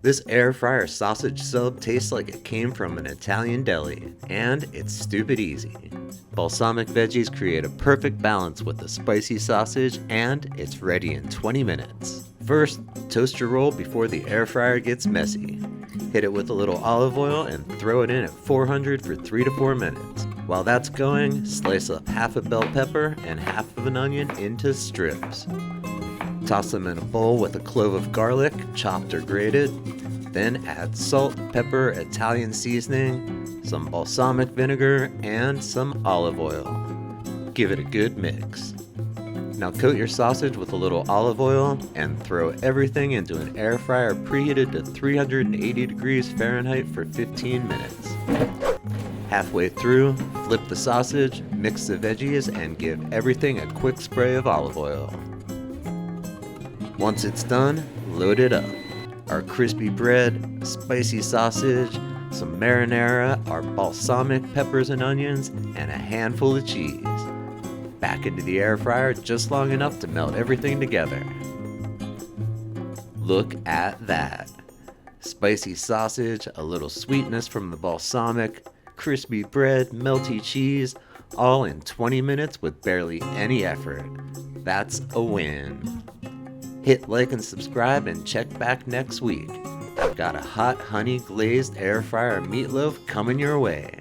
This air fryer sausage sub tastes like it came from an Italian deli, and it's stupid easy. Balsamic veggies create a perfect balance with the spicy sausage, and it's ready in 20 minutes. First, toast your roll before the air fryer gets messy. Hit it with a little olive oil and throw it in at 400 for 3 to 4 minutes. While that's going, slice up half a bell pepper and half of an onion into strips. Toss them in a bowl with a clove of garlic, chopped or grated. Then add salt, pepper, Italian seasoning, some balsamic vinegar, and some olive oil. Give it a good mix. Now coat your sausage with a little olive oil and throw everything into an air fryer preheated to 380 degrees Fahrenheit for 15 minutes. Halfway through, flip the sausage, mix the veggies, and give everything a quick spray of olive oil. Once it's done, load it up. Our crispy bread, spicy sausage, some marinara, our balsamic peppers and onions, and a handful of cheese. Back into the air fryer just long enough to melt everything together. Look at that. Spicy sausage, a little sweetness from the balsamic, crispy bread, melty cheese, all in 20 minutes with barely any effort. That's a win. Hit like and subscribe and check back next week. I've got a hot honey glazed air fryer meatloaf coming your way.